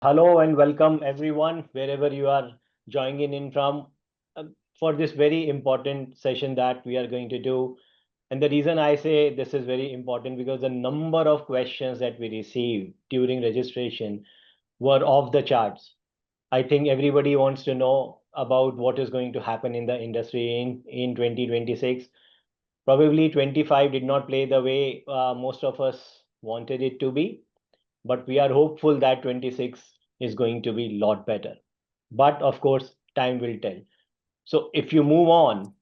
Hello and welcome everyone, wherever you are joining in from, uh, for this very important session that we are going to do. And the reason I say this is very important because the number of questions that we received during registration were off the charts. I think everybody wants to know about what is going to happen in the industry in 2026. Probably 25 did not play the way most of us wanted it to be, but we are hopeful that 26 is going to be a lot better. But of course, time will tell. So if you move on,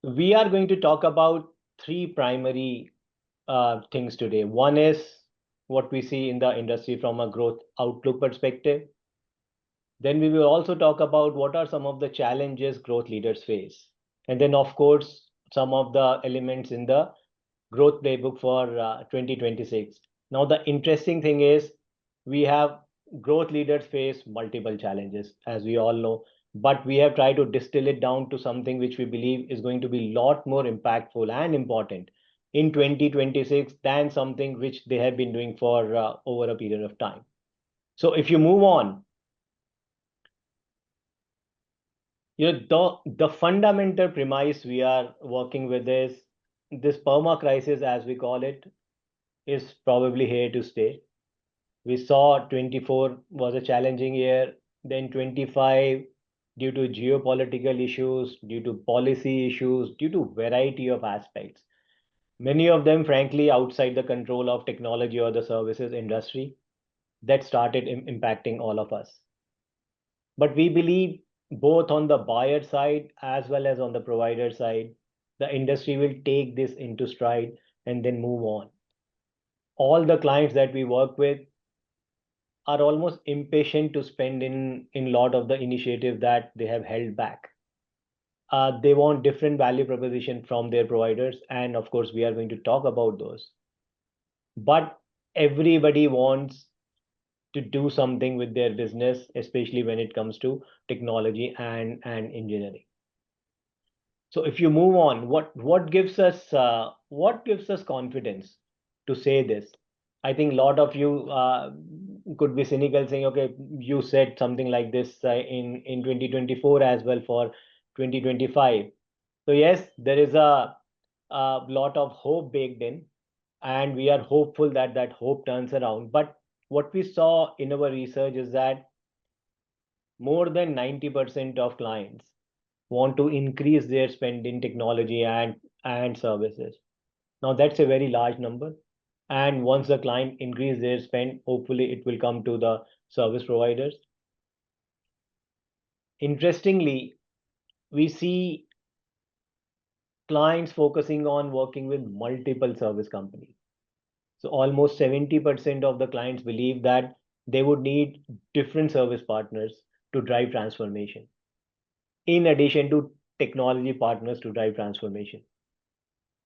we are going to talk about three primary things today. One is what we see in the industry from a growth outlook perspective. Then we will also talk about what are some of the challenges growth leaders face. And then, of course, some of the elements in the growth playbook for 2026. Now, the interesting thing is we have growth leaders face multiple challenges, as we all know, but we have tried to distill it down to something which we believe is going to be a lot more impactful and important in 2026 than something which they have been doing for over a period of time. So if you move on, the fundamental premise we are working with is this perma crisis, as we call it, is probably here to stay. We saw 24 was a challenging year, then 25 due to geopolitical issues, due to policy issues, due to variety of aspects. Many of them, frankly, outside the control of technology or the services industry that started impacting all of us. But we believe both on the buyer side as well as on the provider side, the industry will take this into stride and then move on. All the clients that we work with are almost impatient to spend in lot of the initiative that they have held back. They want different value proposition from their providers, and of course, we are going to talk about those. But everybody wants to do something with their business, especially when it comes to technology and engineering. So if you move on, what gives us confidence to say this? I think a lot of you could be cynical, saying, "Okay, you said something like this in 2024 as well for 2025." So yes, there is a lot of hope baked in, and we are hopeful that that hope turns around. But what we saw in our research is that more than 90% of clients want to increase their spend in technology and services. Now that's a very large number. And once the client increase their spend, hopefully it will come to the service providers. Interestingly, we see clients focusing on working with multiple service companies. So almost 70% of the clients believe that they would need different service partners to drive transformation, in addition to technology partners to drive transformation.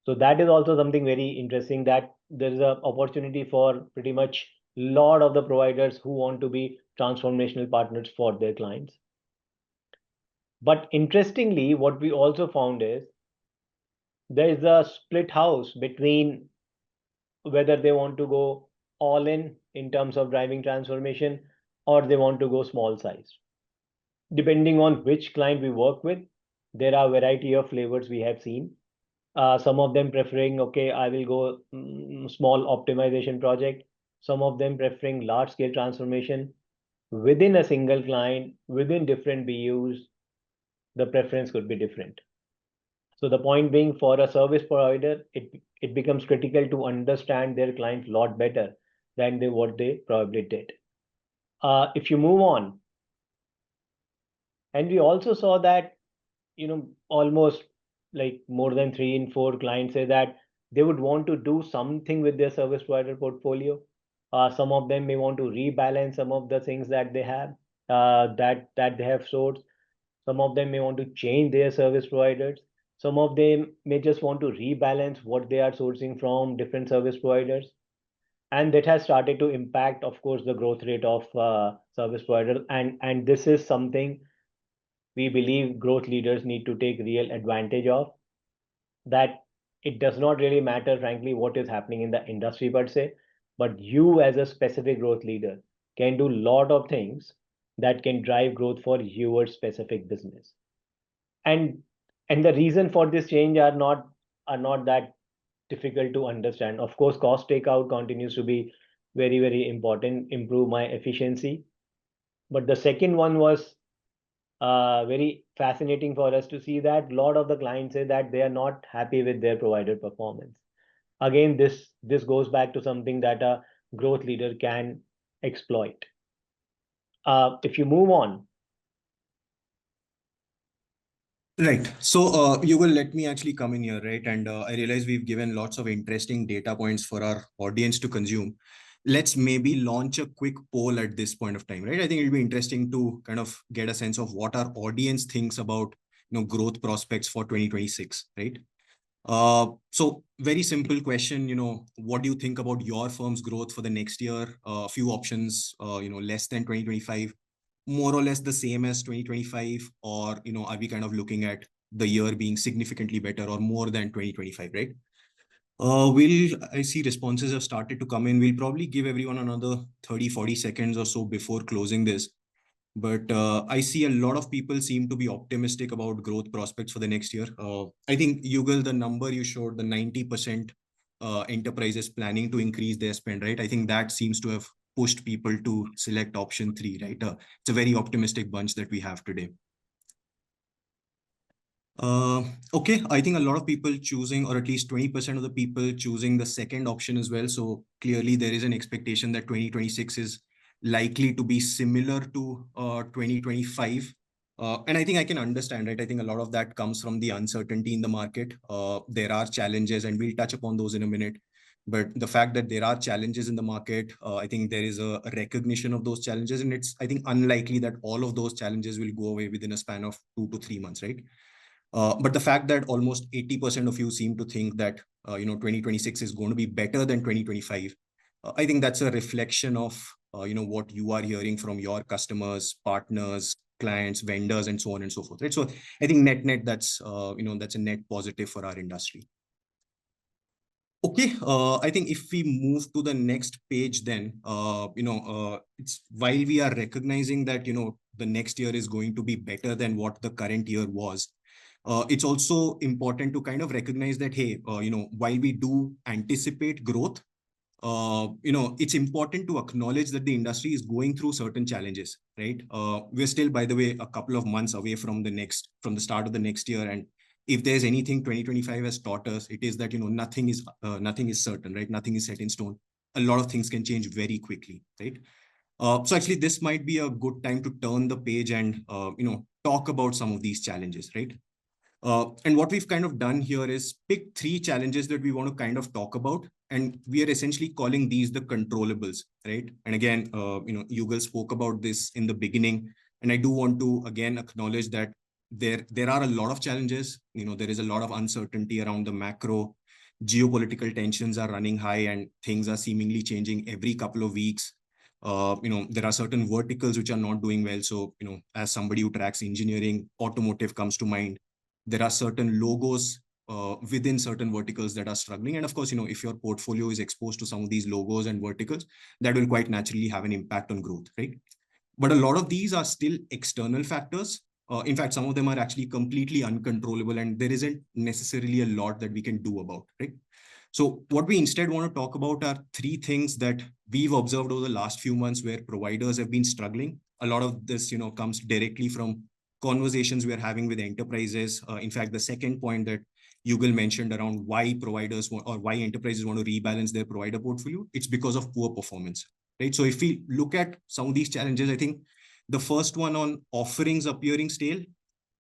So that is also something very interesting, that there is an opportunity for pretty much a lot of the providers who want to be transformational partners for their clients. But interestingly, what we also found is there is a split house between whether they want to go all in terms of driving transformation, or they want to go small size. Depending on which client we work with, there are variety of flavors we have seen. Some of them preferring, okay, I will go small optimization project. Some of them preferring large scale transformation within a single client, within different BUs. The preference could be different. So the point being, for a service provider, it becomes critical to understand their client a lot better than what they probably did. If you move on, and we also saw that, almost like more than 3 in 4 clients say that they would want to do something with their service provider portfolio. Some of them may want to rebalance some of the things that they have, that they have sourced. Some of them may want to change their service providers. Some of them may just want to rebalance what they are sourcing from different service providers. And that has started to impact, of course, the growth rate of service provider. And this is something we believe growth leaders need to take real advantage of, that it does not really matter, frankly, what is happening in the industry per se, but you as a specific growth leader can do a lot of things that can drive growth for your specific business. And the reason for this change are not that difficult to understand. Of course, cost takeout continues to be very, very important, improve my efficiency. But the second one was very fascinating for us to see that a lot of the clients say that they are not happy with their provider performance. Again, this goes back to something that a growth leader can exploit. If you move on. Right. So you will let me actually come in here, right? And I realize we've given lots of interesting data points for our audience to consume. Let's maybe launch a quick poll at this point of time, right? I think it'll be interesting to kind of get a sense of what our audience thinks about, growth prospects for 2026, right? So very simple question, what do you think about your firm's growth for the next year? A few options, less than 2025, more or less the same as 2025, or, are we kind of looking at the year being significantly better or more than 2025, right? I see responses have started to come in. We'll probably give everyone another 30, 40 seconds or so before closing this. But I see a lot of people seem to be optimistic about growth prospects for the next year. I think, Yugal, the number you showed, the 90% enterprises planning to increase their spend, right? I think that seems to have pushed people to select option 3, right? It's a very optimistic bunch that we have today. Okay, I think a lot of people choosing, or at least 20% of the people choosing the second option as well. So clearly there is an expectation that 2026 is likely to be similar to 2025. And I think I can understand, right? I think a lot of that comes from the uncertainty in the market. There are challenges, and we'll touch upon those in a minute. But the fact that there are challenges in the market, I think there is a recognition of those challenges. And it's, I think, unlikely that all of those challenges will go away within a span of 2 to 3 months, right? But the fact that almost 80% of you seem to think that 2026 is going to be better than 2025, I think that's a reflection of what you are hearing from your customers, partners, clients, vendors, and so on and so forth. Right? So I think net that's that's a net positive for our industry. Okay, I think if we move to the next page, then it's while we are recognizing that the next year is going to be better than what the current year was. It's also important to kind of recognize that, hey, while we do anticipate growth, it's important to acknowledge that the industry is going through certain challenges, right? We're still, by the way, a couple of months away from the start of the next year. And if there's anything 2025 has taught us, it is that, nothing is certain, right? Nothing is set in stone. A lot of things can change very quickly, right? So actually, this might be a good time to turn the page and, talk about some of these challenges, right? And what we've kind of done here is pick 3 challenges that we want to kind of talk about. And we are essentially calling these the controllables, right? And again, Yugal spoke about this in the beginning. And I do want to, again, acknowledge that there are a lot of challenges. There is a lot of uncertainty around the macro. Geopolitical tensions are running high and things are seemingly changing every couple of weeks. There are certain verticals which are not doing well. So, as somebody who tracks engineering, automotive comes to mind. There are certain logos within certain verticals that are struggling. And of course, if your portfolio is exposed to some of these logos and verticals, that will quite naturally have an impact on growth, right? But a lot of these are still external factors. In fact, some of them are actually completely uncontrollable, and there isn't necessarily a lot that we can do about, right? So what we instead want to talk about are 3 things that we've observed over the last few months where providers have been struggling. A lot of this, comes directly from conversations we're having with enterprises. In fact, the second point that Yugal mentioned around why providers or why enterprises want to rebalance their provider portfolio, it's because of poor performance, right? So if we look at some of these challenges, I think the first one on offerings appearing stale,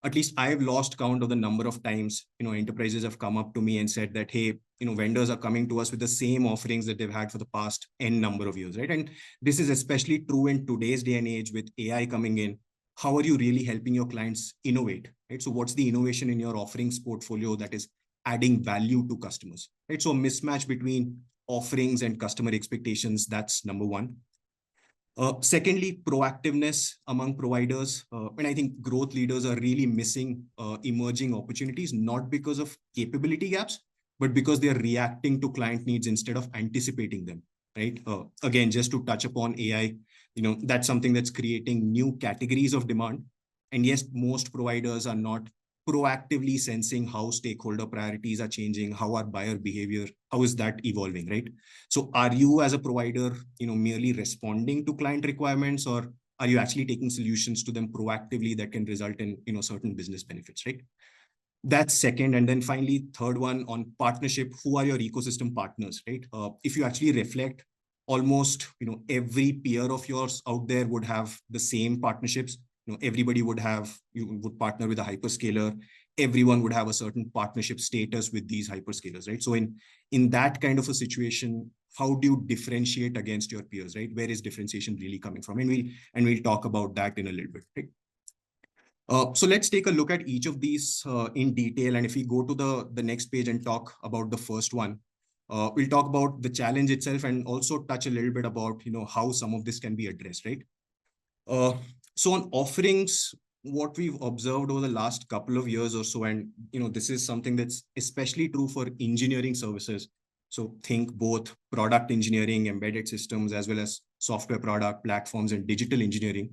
at least I've lost count of the number of times, enterprises have come up to me and said that, hey, vendors are coming to us with the same offerings that they've had for the past N number of years, right? And this is especially true in today's day and age with AI coming in. How are you really helping your clients innovate, right? So what's the innovation in your offerings portfolio that is adding value to customers, right? So a mismatch between offerings and customer expectations, that's number one. Secondly, proactiveness among providers. And I think growth leaders are really missing emerging opportunities, not because of capability gaps, but because they are reacting to client needs instead of anticipating them, right? Again, just to touch upon AI, that's something that's creating new categories of demand. And yes, most providers are not proactively sensing how stakeholder priorities are changing, how our buyer behavior, how is that evolving, right? So are you as a provider, merely responding to client requirements, or are you actually taking solutions to them proactively that can result in, certain business benefits, right? That's second. And then finally, third one on partnership, who are your ecosystem partners, right? If you actually reflect, almost, every peer of yours out there would have the same partnerships. Everybody you would partner with a hyperscaler. Everyone would have a certain partnership status with these hyperscalers, right? So in that kind of a situation, how do you differentiate against your peers, right? Where is differentiation really coming from? And we'll talk about that in a little bit, right? So let's take a look at each of these in detail. And if we go to the next page and talk about the first one, we'll talk about the challenge itself and also touch a little bit about how some of this can be addressed, right? Uh, so on offerings, what we've observed over the last couple of years or so, and this is something that's especially true for engineering services. So think both product engineering, embedded systems, as well as software product platforms and digital engineering.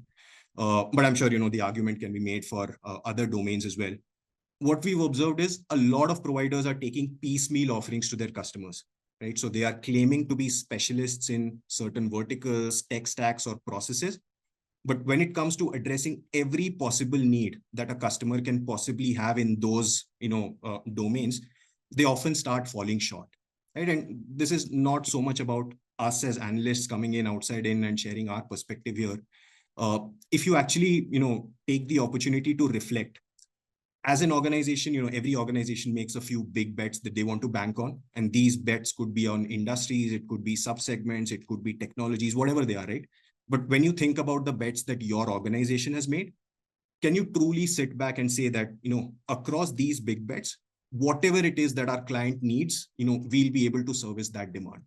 But I'm sure the argument can be made for other domains as well. What we've observed is a lot of providers are taking piecemeal offerings to their customers, right? So they are claiming to be specialists in certain verticals, tech stacks, or processes. But when it comes to addressing every possible need that a customer can possibly have in those domains, they often start falling short, right? And this is not so much about us as analysts coming in outside in and sharing our perspective here. If you actually take the opportunity to reflect as an organization, every organization makes a few big bets that they want to bank on, and these bets could be on industries, it could be subsegments, it could be technologies, whatever they are, right? But when you think about the bets that your organization has made, can you truly sit back and say that across these big bets, whatever it is that our client needs, we'll be able to service that demand?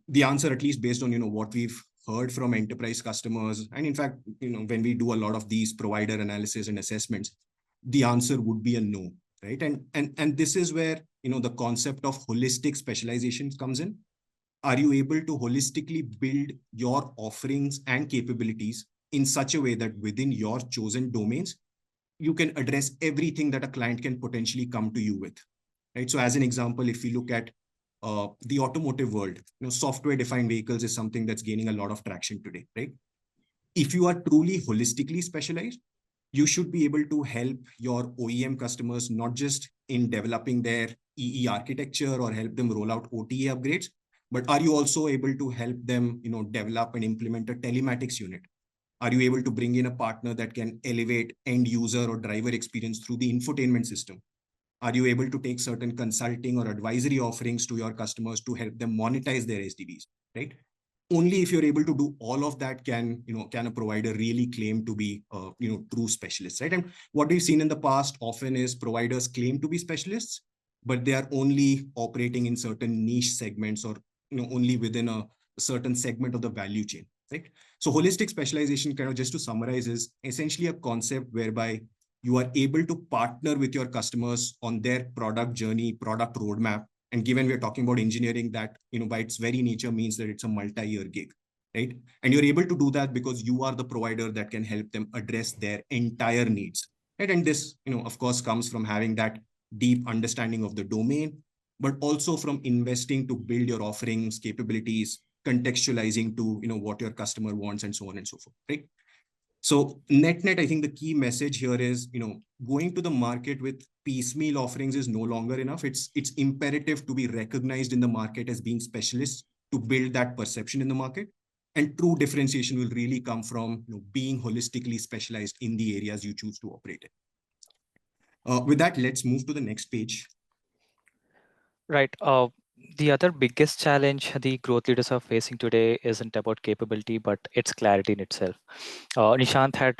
The answer, at least based on what we've heard from enterprise customers, and in fact, when we do a lot of these provider analysis and assessments, the answer would be a no, right? And this is where the concept of holistic specialization comes in. Are you able to holistically build your offerings and capabilities in such a way that within your chosen domains, you can address everything that a client can potentially come to you with, right? So as an example, if we look at the automotive world, software-defined vehicles is something that's gaining a lot of traction today, right? If you are truly holistically specialized, you should be able to help your OEM customers, not just in developing their EE architecture or help them roll out OTA upgrades, but are you also able to help them, develop and implement a telematics unit? Are you able to bring in a partner that can elevate end user or driver experience through the infotainment system? Are you able to take certain consulting or advisory offerings to your customers to help them monetize their SDVs, right? Only if you're able to do all of that can a provider really claim to be true specialists, right? And what we've seen in the past often is providers claim to be specialists, but they are only operating in certain niche segments, or only within a certain segment of the value chain, right? So holistic specialization, kind of just to summarize, is essentially a concept whereby you are able to partner with your customers on their product journey, product roadmap. And given we're talking about engineering, that by its very nature means that it's a multi-year gig, right? And you're able to do that because you are the provider that can help them address their entire needs, right? And this of course comes from having that deep understanding of the domain, but also from investing to build your offerings, capabilities, contextualizing to what your customer wants, and so on and so forth, right? So net, I think the key message here is, going to the market with piecemeal offerings is no longer enough. It's imperative to be recognized in the market as being specialists to build that perception in the market. And true differentiation will really come from being holistically specialized in the areas you choose to operate in. With that, let's move to the next page. Right. The other biggest challenge the growth leaders are facing today isn't about capability, but it's clarity in itself. Nishant had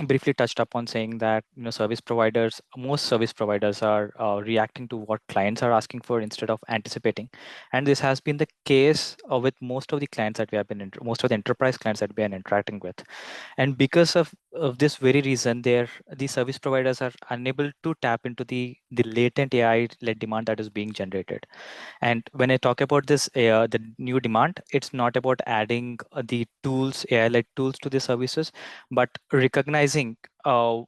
briefly touched upon saying that most service providers are reacting to what clients are asking for instead of anticipating, and this has been the case with most of the clients that we have been most of the enterprise clients that we are interacting with. And because of this very reason, the service providers are unable to tap into the latent AI led demand that is being generated. And when I talk about this, the new demand, it's not about adding the tools, AI-led tools to the services, but recognizing the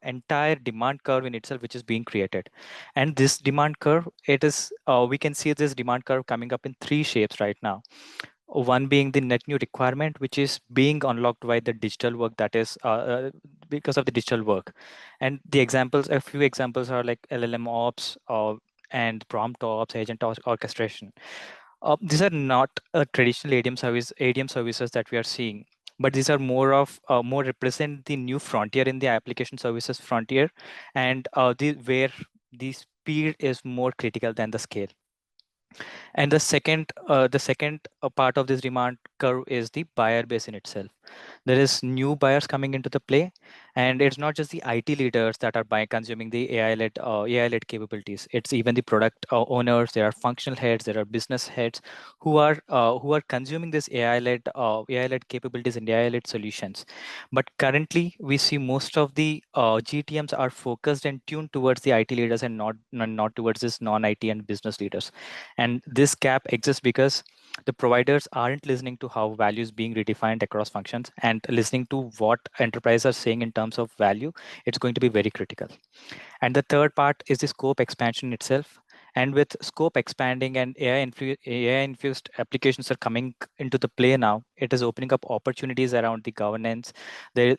entire demand curve in itself, which is being created. And this demand curve, we can see this demand curve coming up in three shapes right now. One being the net new requirement, which is being unlocked by the digital work that is because of the digital work. And a few examples are like LLM ops and prompt ops, orchestration. These are not traditional ADM services that we are seeing, but these are more represent the new frontier in the application services frontier, and where the speed is more critical than the scale. And the second part of this demand curve is the buyer base in itself. There is new buyers coming into the play, and it's not just the IT leaders that are buying consuming the AI led capabilities. It's even the product owners. There are functional heads, there are business heads who are consuming this AI led capabilities and AI led solutions. But currently we see most of the GTMs are focused and tuned towards the IT leaders and not towards this non IT and business leaders. And this gap exists because the providers aren't listening to how value is being redefined across functions and listening to what enterprises are saying in terms of value. It's going to be very critical. And the third part is the scope expansion itself. And with scope expanding and AI infused applications are coming into the play now, it is opening up opportunities around the governance, the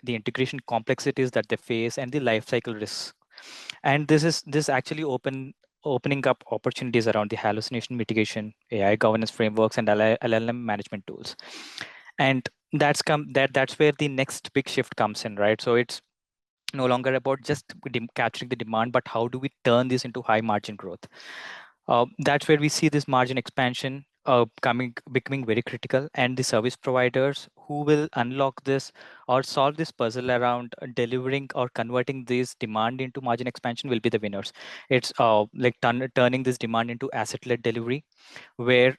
integration complexities that they face, and the life cycle risks. And this actually opening up opportunities around the hallucination mitigation, AI governance frameworks, and LLM management tools. And that's where the next big shift comes in, right? So it's no longer about just capturing the demand, but how do we turn this into high margin growth? That's where we see this margin expansion becoming very critical, and the service providers who will unlock this or solve this puzzle around delivering or converting this demand into margin expansion will be the winners. It's like turning this demand into asset-led delivery, where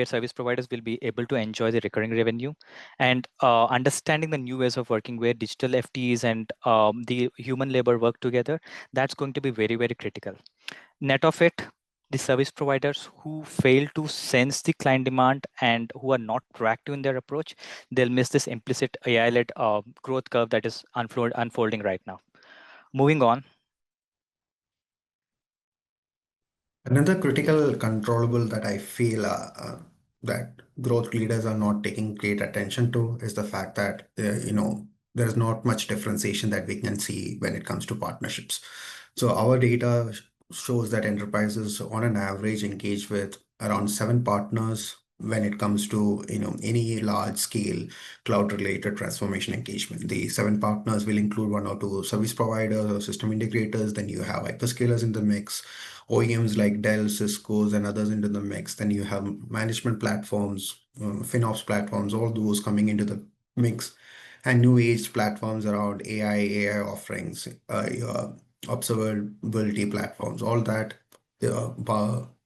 service providers will be able to enjoy the recurring revenue, and understanding the new ways of working where digital FTEs and the human labor work together. That's going to be very, very critical. Net of it, the service providers who fail to sense the client demand and who are not proactive in their approach, they'll miss this implicit AI-led growth curve that is unfolding right now. Moving on. Another critical controllable that I feel that growth leaders are not taking great attention to is the fact that there's not much differentiation that we can see when it comes to partnerships. So our data shows that enterprises on an average engage with around 7 partners when it comes to any large scale cloud related transformation engagement. The 7 partners will include 1 or 2 service providers or system integrators. Then you have hyperscalers in the mix, OEMs like Dell, Cisco's, and others into the mix. Then you have management platforms, FinOps platforms, all those coming into the mix, and new age platforms around AI offerings, your observability platforms, all that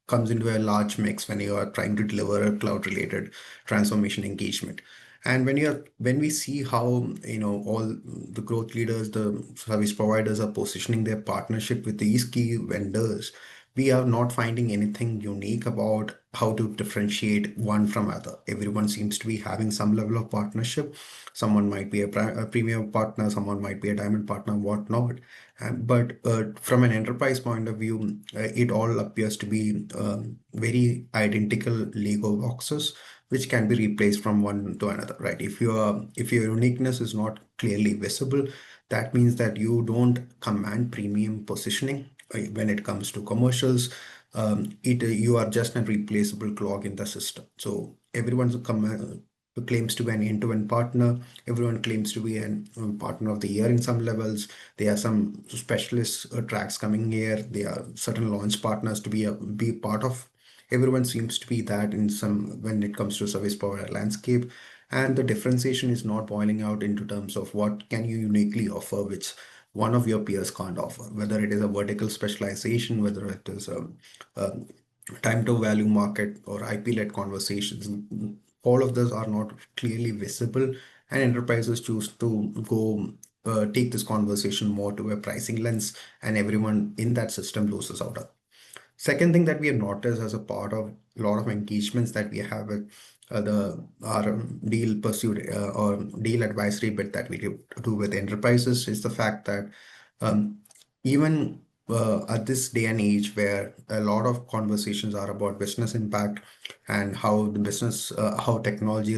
comes into a large mix when you are trying to deliver a cloud related transformation engagement. And when we see how all the growth leaders, the service providers are positioning their partnership with these key vendors, we are not finding anything unique about how to differentiate one from other. Everyone seems to be having some level of partnership. Someone might be a premium partner, someone might be a diamond partner, whatnot. But from an enterprise point of view, it all appears to be very identical Lego boxes, which can be replaced from one to another, right? If your uniqueness is not clearly visible, that means that you don't command premium positioning when it comes to commercials. You are just a replaceable clog in the system. So everyone's claims to be an end-to-end partner. Everyone claims to be a partner of the year in some levels. There are some specialist tracks coming here. There are certain launch partners to be part of. Everyone seems to be that in some when it comes to service provider landscape. And the differentiation is not boiling out into terms of what can you uniquely offer, which one of your peers can't offer, whether it is a vertical specialization, whether it is a time to value market or IP-led conversations. All of those are not clearly visible, and enterprises choose to go take this conversation more to a pricing lens, and everyone in that system loses out. Second thing that we have noticed as a part of a lot of engagements that we have with the our deal pursuit or deal advisory bit that we do with enterprises is the fact that um, even at this day and age where a lot of conversations are about business impact and how the business how technology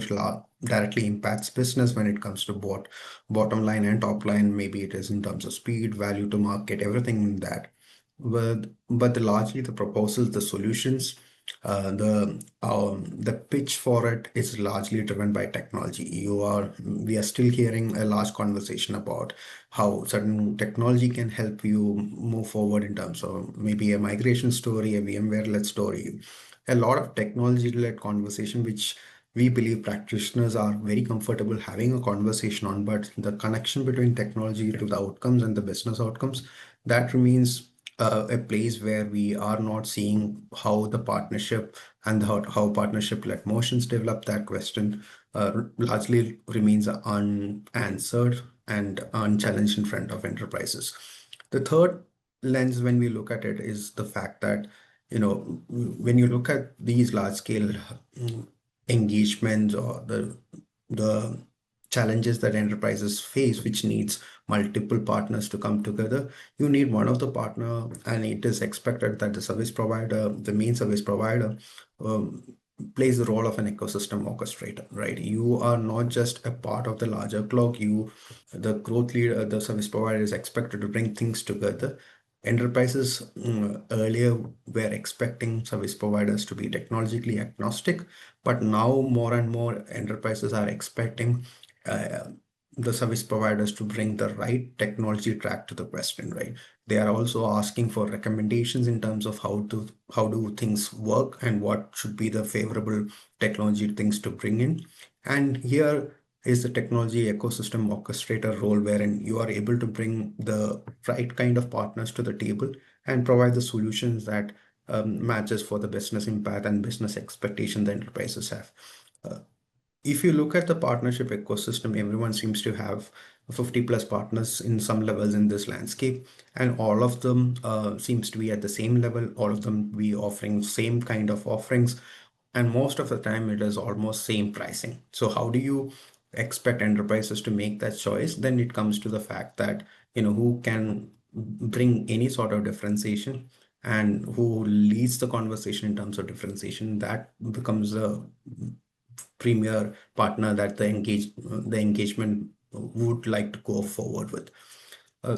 directly impacts business when it comes to both bottom line and top line, maybe it is in terms of speed, value to market, everything in that. But largely the proposals, the solutions, the pitch for it is largely driven by technology. We are still hearing a large conversation about how certain technology can help you move forward in terms of maybe a migration story, a VMware-led story, a lot of technology-led conversation, which we believe practitioners are very comfortable having a conversation on, but the connection between technology to the outcomes and the business outcomes, that remains a place where we are not seeing how the partnership and how partnership-led motions develop. That question largely remains unanswered and unchallenged in front of enterprises. The third lens when we look at it is the fact that, when you look at these large-scale engagements or the challenges that enterprises face, which needs multiple partners to come together, you need one of the partner, and it is expected that the main service provider, um, plays the role of an ecosystem orchestrator, right? You are not just a part of the larger clock. The growth leader, the service provider is expected to bring things together. Enterprises earlier were expecting service providers to be technologically agnostic, but now more and more enterprises are expecting uh, the service providers to bring the right technology track to the question, right? They are also asking for recommendations in terms of how do things work and what should be the favorable technology things to bring in. And here is the technology ecosystem orchestrator role, wherein you are able to bring the right kind of partners to the table and provide the solutions that matches for the business impact and business expectation the enterprises have. Uh, if you look at the partnership ecosystem, everyone seems to have 50 plus partners in some levels in this landscape, and all of them seems to be at the same level. All of them be offering same kind of offerings, and most of the time it is almost same pricing. So how do you expect enterprises to make that choice? Then it comes to the fact that, who can bring any sort of differentiation and who leads the conversation in terms of differentiation. That becomes a premier partner that the engagement would like to go forward with.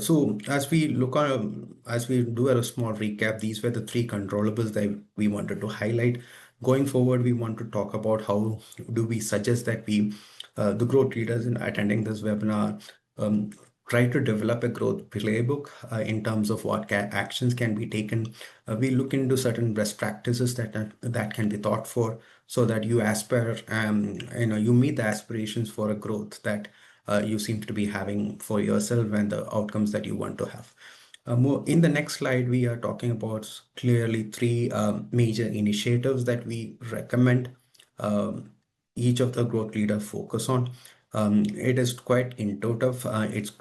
So as we do a small recap, these were the three controllables that we wanted to highlight. Going forward, we want to talk about how do we suggest that the growth leaders in attending this webinar, um, try to develop a growth playbook in terms of what actions can be taken. We look into certain best practices that can be thought for, so that you aspire, you meet the aspirations for a growth that you seem to be having for yourself and the outcomes that you want to have. More in the next slide, we are talking about clearly three major initiatives that we recommend um, each of the growth leader focus on. It is quite intuitive. It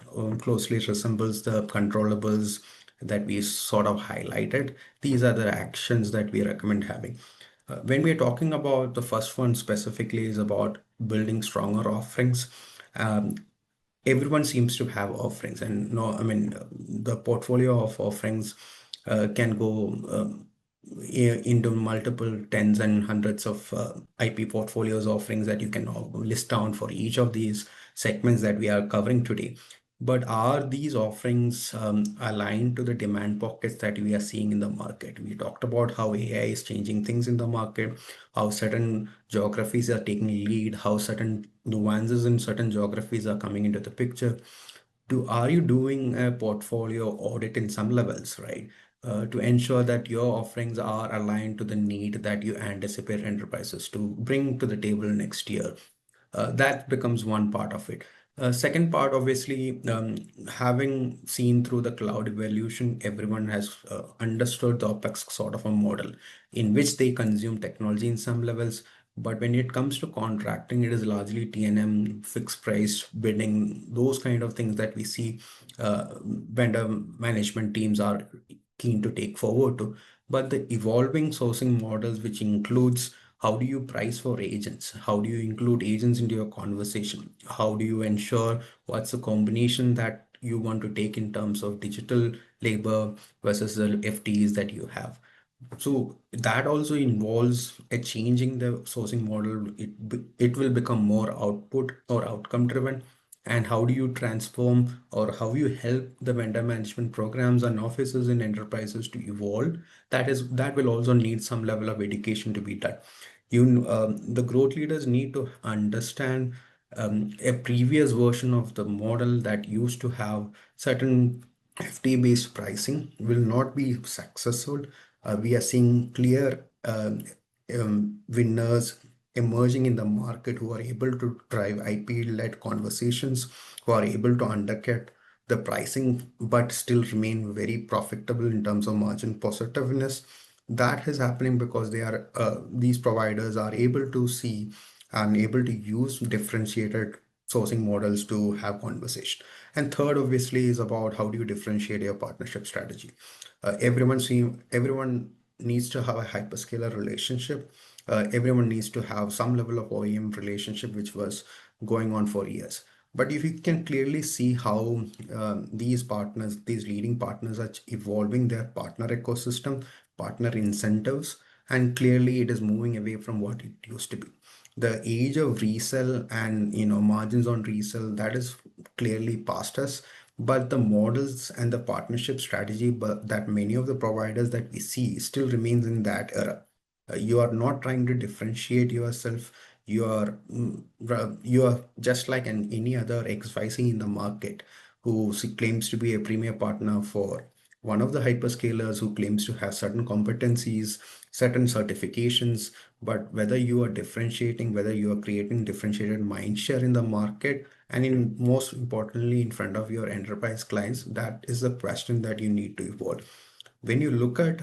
closely resembles the controllables that we sort of highlighted. These are the actions that we recommend having. When we're talking about the first one specifically is about building stronger offerings. Um, Everyone seems to have offerings, and no, I mean, the portfolio of offerings can go into multiple tens and hundreds of IP portfolios offerings that you can list down for each of these segments that we are covering today. But are these offerings aligned to the demand pockets that we are seeing in the market? We talked about how AI is changing things in the market, how certain geographies are taking lead, how certain nuances in certain geographies are coming into the picture. Are you doing a portfolio audit in some levels, right? To ensure that your offerings are aligned to the need that you anticipate enterprises to bring to the table next year. That becomes one part of it. Second part, obviously, having seen through the cloud evolution, everyone has understood the OPEX sort of a model in which they consume technology in some levels. But when it comes to contracting, it is largely T&M, fixed price bidding, those kind of things that we see vendor management teams are keen to take forward to. But the evolving sourcing models, which includes how do you price for agents? How do you include agents into your conversation? How do you ensure what's the combination that you want to take in terms of digital labor versus the FTEs that you have? So that also involves a changing the sourcing model. It will become more output or outcome driven. And how do you transform or how you help the vendor management programs and offices in enterprises to evolve? That will also need some level of education to be done. The growth leaders need to understand a previous version of the model that used to have certain FT-based pricing will not be successful. We are seeing clear winners emerging in the market who are able to drive IP-led conversations, who are able to undercut the pricing but still remain very profitable in terms of margin positiveness. That is happening because these providers are able to see and able to use differentiated sourcing models to have conversation. And third, obviously, is about how do you differentiate your partnership strategy. Everyone needs to have a hyperscaler relationship. Everyone needs to have some level of OEM relationship, which was going on for years. But if you can clearly see how these partners, these leading partners, are evolving their partner ecosystem, partner incentives, and clearly it is moving away from what it used to be. The age of resell and margins on resell, that is clearly past us. But the models and the partnership strategy, but that many of the providers that we see still remains in that era. You are not trying to differentiate yourself. You are just like any other XYZ in the market who claims to be a premier partner for one of the hyperscalers, who claims to have certain competencies, certain certifications. But whether you are differentiating, whether you are creating differentiated mindshare in the market, and in most importantly in front of your enterprise clients, that is the question that you need to evolve. When you look at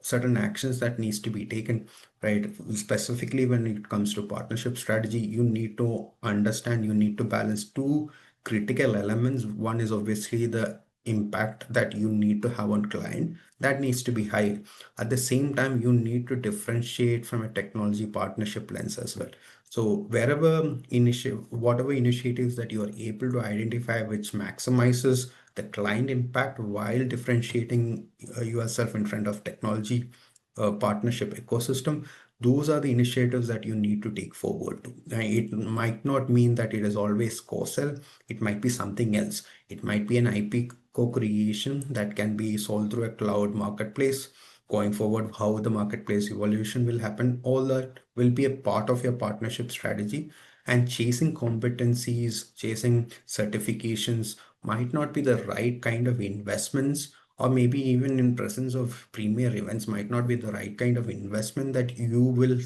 certain actions that needs to be taken, right, specifically when it comes to partnership strategy, you need to understand, you need to balance two critical elements. One is obviously the impact that you need to have on client, that needs to be high. At the same time, you need to differentiate from a technology partnership lens as well. So whatever initiatives that you are able to identify which maximizes the client impact while differentiating yourself in front of technology partnership ecosystem, those are the initiatives that you need to take forward to. It might not mean that it is always co-sell. It might be something else. It might be an IP co-creation that can be solved through a cloud marketplace. Going forward, how the marketplace evolution will happen, all that will be a part of your partnership strategy. And chasing competencies, chasing certifications might not be the right kind of investments, or maybe even in presence of premier events might not be the right kind of investment that you will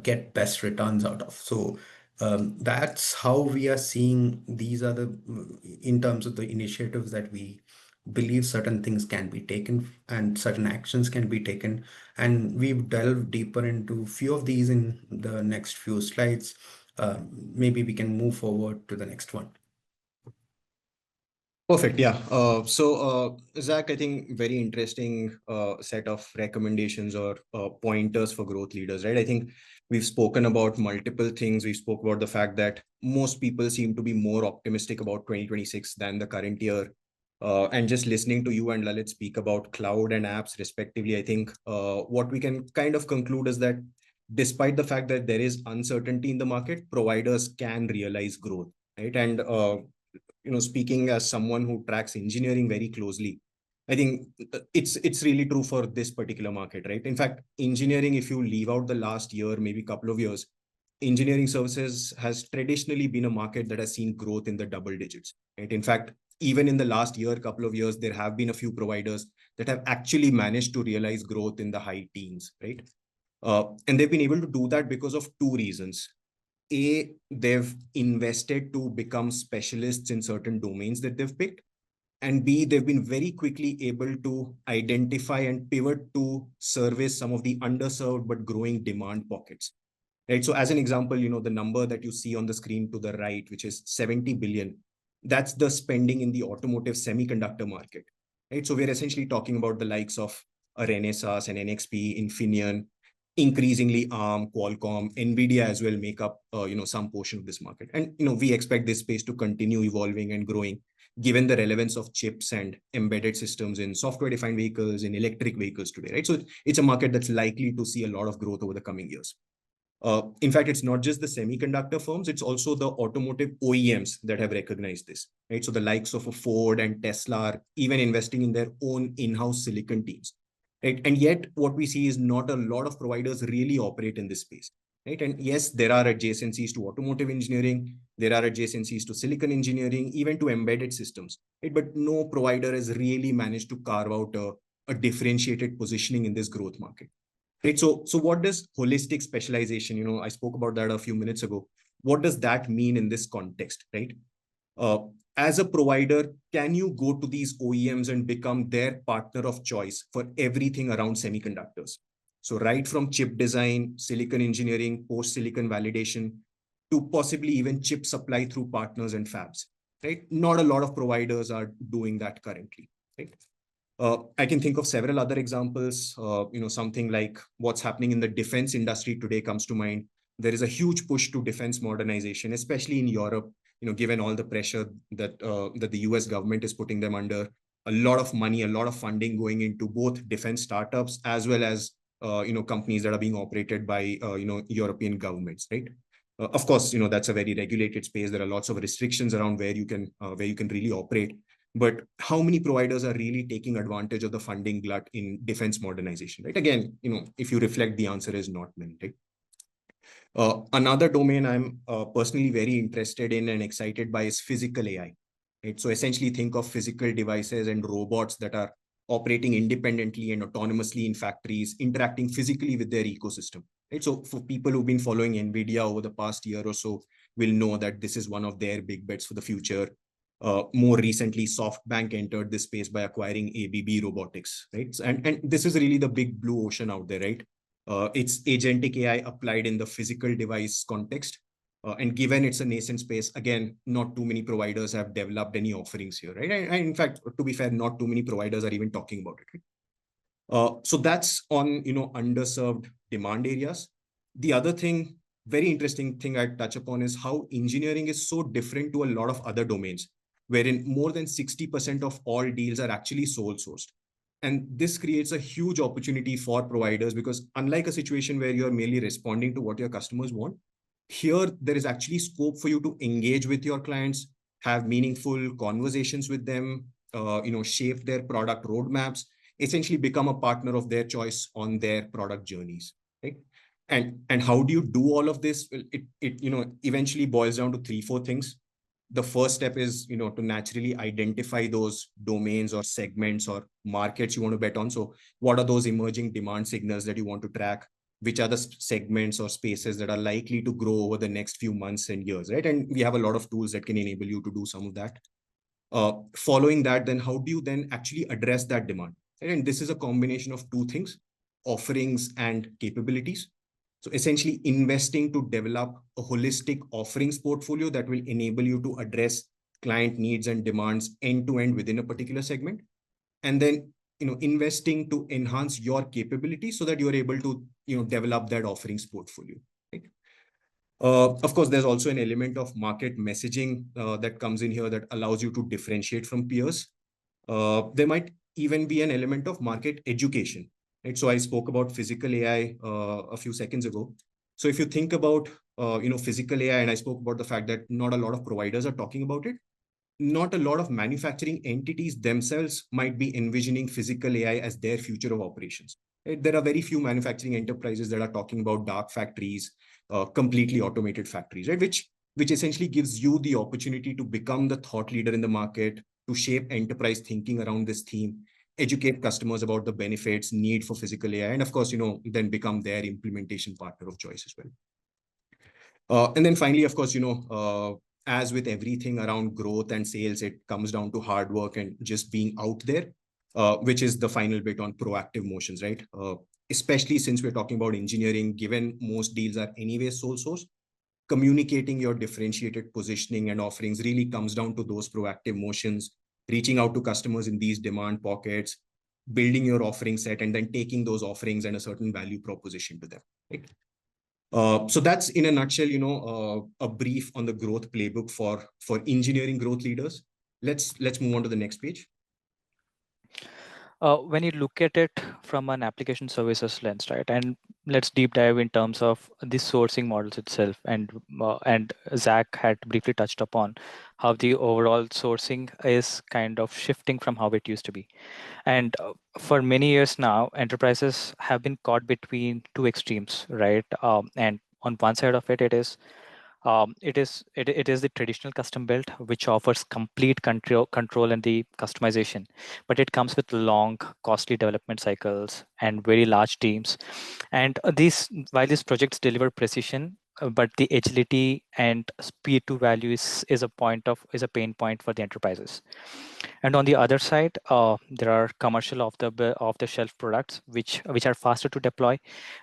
get best returns out of. So that's how we are seeing these are the in terms of the initiatives that we believe certain things can be taken and certain actions can be taken. And we've delved deeper into few of these in the next few slides. Maybe we can move forward to the next one. Perfect. Yeah. Zach, I think very interesting set of recommendations or pointers for growth leaders, right? I think we've spoken about multiple things. We spoke about the fact that most people seem to be more optimistic about 2026 than the current year. And just listening to you and Lalit speak about cloud and apps respectively, I think what we can kind of conclude is that despite the fact that there is uncertainty in the market, providers can realize growth, right? And speaking as someone who tracks engineering very closely, I think it's really true for this particular market, right? In fact, engineering, if you leave out the last year, maybe couple of years, engineering services has traditionally been a market that has seen growth in the double digits, right? In fact, even in the last year, couple of years, there have been a few providers that have actually managed to realize growth in the high teens, right? And they've been able to do that because of two reasons. they've invested to become specialists in certain domains that they've picked. And B, they've been very quickly able to identify and pivot to service some of the underserved but growing demand pockets. Right. So as an example, the number that you see on the screen to the right, which is 70 billion, that's the spending in the automotive semiconductor market. Right. So we're essentially talking about the likes of a Renesas, an NXP, Infineon, increasingly ARM, Qualcomm, Nvidia as well make up, some portion of this market. And, we expect this space to continue evolving and growing, given the relevance of chips and embedded systems in software-defined vehicles, in electric vehicles today, right? So it's a market that's likely to see a lot of growth over the coming years. In fact, it's not just the semiconductor firms, it's also the automotive OEMs that have recognized this, right? So the likes of a Ford and Tesla are even investing in their own in-house silicon teams, right? And yet what we see is not a lot of providers really operate in this space, right? And yes, there are adjacencies to automotive engineering, there are adjacencies to silicon engineering, even to embedded systems, right? But no provider has really managed to carve out a differentiated positioning in this growth market. Right. So what does holistic specialization, I spoke about that a few minutes ago. What does that mean in this context, right? Uh, as a provider, can you go to these OEMs and become their partner of choice for everything around semiconductors? So right from chip design, silicon engineering, post-silicon validation, to possibly even chip supply through partners and fabs, right? Not a lot of providers are doing that currently, right? I can think of several other examples. Something like what's happening in the defense industry today comes to mind. There is a huge push to defense modernization, especially in Europe. Given all the pressure that the US government is putting them under, a lot of money, a lot of funding going into both defense startups as well as companies that are being operated by European governments, right? Of course, that's a very regulated space. There are lots of restrictions around where you can really operate. But how many providers are really taking advantage of the funding glut in defense modernization, right? Again, if you reflect, the answer is not many, right? Another domain I'm personally very interested in and excited by is physical AI, right? So essentially think of physical devices and robots that are operating independently and autonomously in factories, interacting physically with their ecosystem, right? So for people who've been following NVIDIA over the past year or so will know that this is one of their big bets for the future. More recently, SoftBank entered this space by acquiring ABB Robotics, right? And this is really the big blue ocean out there, right? It's agentic AI applied in the physical device context. And given it's a nascent space, again, not too many providers have developed any offerings here, right? And in fact, to be fair, not too many providers are even talking about it, right? So that's on, underserved demand areas. The other thing, very interesting thing I'd touch upon is how engineering is so different to a lot of other domains, wherein more than 60% of all deals are actually sole sourced. And this creates a huge opportunity for providers because unlike a situation where you're merely responding to what your customers want, here there is actually scope for you to engage with your clients, have meaningful conversations with them, shape their product roadmaps, essentially become a partner of their choice on their product journeys, right? And how do you do all of this? Well, it eventually boils down to 3-4 things. The first step is to naturally identify those domains or segments or markets you want to bet on. So what are those emerging demand signals that you want to track? Which are the segments or spaces that are likely to grow over the next few months and years, right? And we have a lot of tools that can enable you to do some of that. Following that, then how do you then actually address that demand? And this is a combination of two things: offerings and capabilities. So essentially investing to develop a holistic offerings portfolio that will enable you to address client needs and demands end to end within a particular segment. And then, investing to enhance your capabilities so that you're able to, develop that offerings portfolio, right? Of course, there's also an element of market messaging that comes in here that allows you to differentiate from peers. There might even be an element of market education, right? So I spoke about physical AI a few seconds ago. So if you think about, physical AI, and I spoke about the fact that not a lot of providers are talking about it, not a lot of manufacturing entities themselves might be envisioning physical AI as their future of operations. Right? There are very few manufacturing enterprises that are talking about dark factories, completely automated factories, right? Which essentially gives you the opportunity to become the thought leader in the market, to shape enterprise thinking around this theme, educate customers about the benefits, need for physical AI, and of course, then become their implementation partner of choice as well. And then finally, of course, as with everything around growth and sales, it comes down to hard work and just being out there, which is the final bit on proactive motions, right? Especially since we're talking about engineering, given most deals are anyway sole source, communicating your differentiated positioning and offerings really comes down to those proactive motions, reaching out to customers in these demand pockets, building your offering set, and then taking those offerings and a certain value proposition to them, right? So that's in a nutshell, a brief on the growth playbook for engineering growth leaders. Let's move on to the next page. When you look at it from an application services lens, right, and let's deep dive in terms of the sourcing models itself, and Zach had briefly touched upon how the overall sourcing is kind of shifting from how it used to be. And for many years now, enterprises have been caught between two extremes, right? And on one side of it, it is the traditional custom build, which offers complete control and the customization, but it comes with long, costly development cycles and very large teams. And these while these projects deliver precision, but the agility and speed to value is a pain point for the enterprises. And on the other side, there are commercial off the shelf products which are faster to deploy,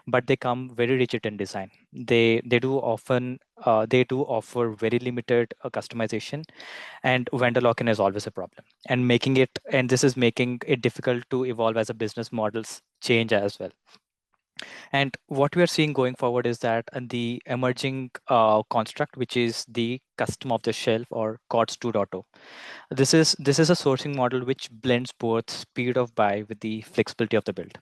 but they come very rigid in design. They do offer very limited customization, and vendor lock-in is always a problem. And this is making it difficult to evolve as a business models change as well. And what we are seeing going forward is that the emerging construct, which is the custom of the shelf or COTS 2.0. This is a sourcing model which blends both speed of buy with the flexibility of the build.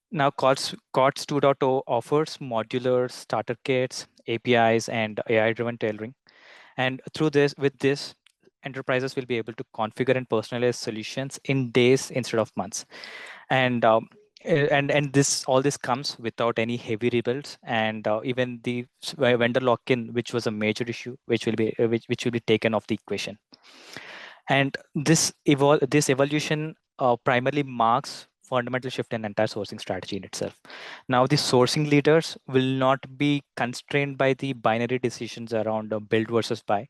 Now, COTS 2.0 offers modular starter kits, APIs, and AI-driven tailoring. And with this, enterprises will be able to configure and personalize solutions in days instead of months. And this all this comes without any heavy rebuilds, and even the vendor lock-in, which was a major issue, which will be taken off the equation. And this evolution primarily marks fundamental shift in entire sourcing strategy in itself. Now, the sourcing leaders will not be constrained by the binary decisions around build versus buy,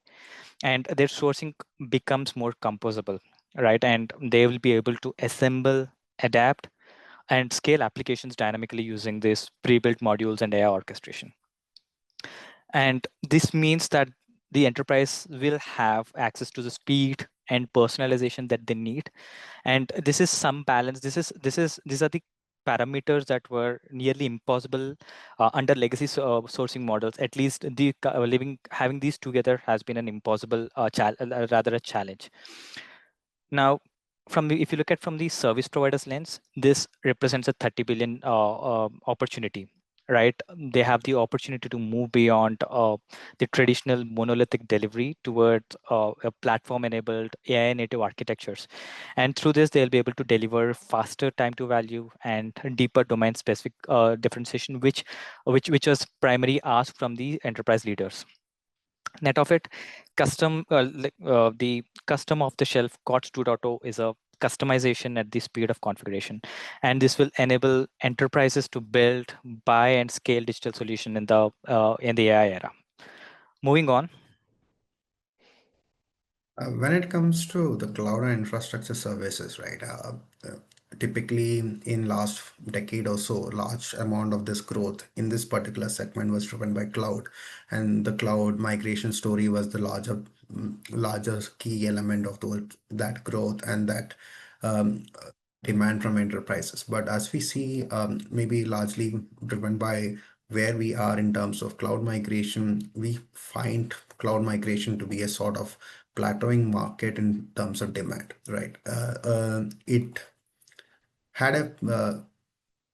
and their sourcing becomes more composable, right? And they will be able to assemble, adapt, and scale applications dynamically using these pre-built modules and AI orchestration. And this means that the enterprise will have access to the speed and personalization that they need. And this is some balance. These are the parameters that were nearly impossible under legacy sourcing models. At least having these together has been an impossible rather a challenge. Now, if you look at from the service providers lens, this represents a 30 billion opportunity, right? They have the opportunity to move beyond the traditional monolithic delivery towards a platform-enabled AI-native architectures. And through this, they'll be able to deliver faster time to value and deeper domain-specific differentiation, which was primary ask from the enterprise leaders. Net of it, the custom off the shelf COTS 2.0 is a customization at the speed of configuration, and this will enable enterprises to build, buy, and scale digital solution in the AI era. Moving on. When it comes to the cloud and infrastructure services, right? Typically, in last decade or so, large amount of this growth in this particular segment was driven by cloud, and the cloud migration story was the larger key element of that growth and that um, demand from enterprises. But as we see, maybe largely driven by where we are in terms of cloud migration, we find cloud migration to be a sort of plateauing market in terms of demand, right? It had a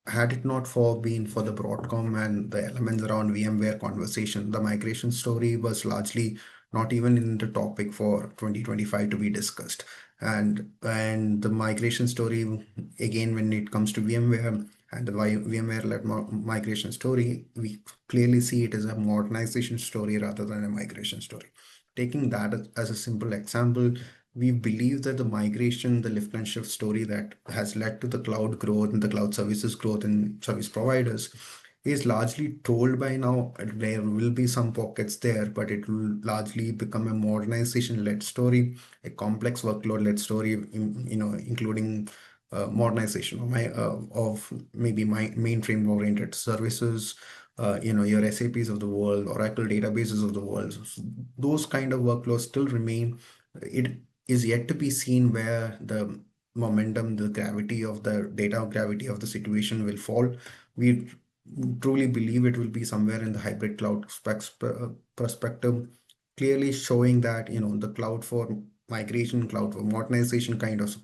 had it not for been for the Broadcom and the elements around VMware conversation, the migration story was largely not even in the topic for 2025 to be discussed. And the migration story, again, when it comes to VMware and the VMware-led migration story, we clearly see it as a modernization story rather than a migration story. Taking that as a simple example, we believe that the migration, the lift and shift story that has led to the cloud growth and the cloud services growth and service providers is largely told by now. There will be some pockets there, but it will largely become a modernization-led story, a complex workload-led story, including modernization of maybe my mainframe-oriented services, your SAPs of the world, Oracle databases of the world. Those kind of workloads still remain. It is yet to be seen where the momentum, the gravity of the data, gravity of the situation will fall. We truly believe it will be somewhere in the hybrid cloud perspective, clearly showing that the cloud for migration, cloud for modernization kind of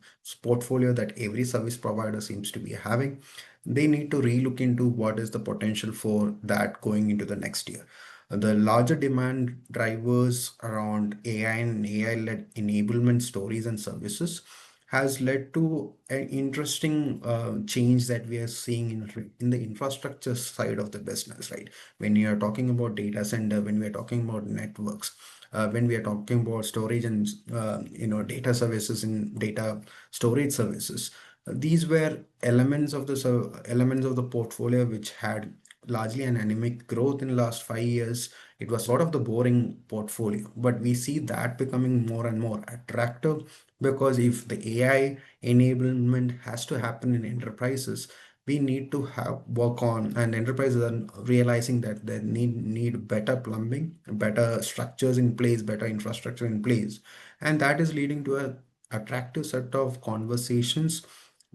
portfolio that every service provider seems to be having. They need to relook into what is the potential for that going into the next year. The larger demand drivers around AI and AI-led enablement stories and services has led to an interesting change that we are seeing in the infrastructure side of the business, right? When you are talking about data center, when we are talking about networks, when we are talking about storage and data services and data storage services, these were elements of the portfolio which had largely an anemic growth in the last 5 years. It was sort of the boring portfolio, but we see that becoming more and more attractive, because if the AI enablement has to happen in enterprises, we need to have work on, and enterprises are realizing that they need better plumbing, better structures in place, better infrastructure in place. And that is leading to a attractive set of conversations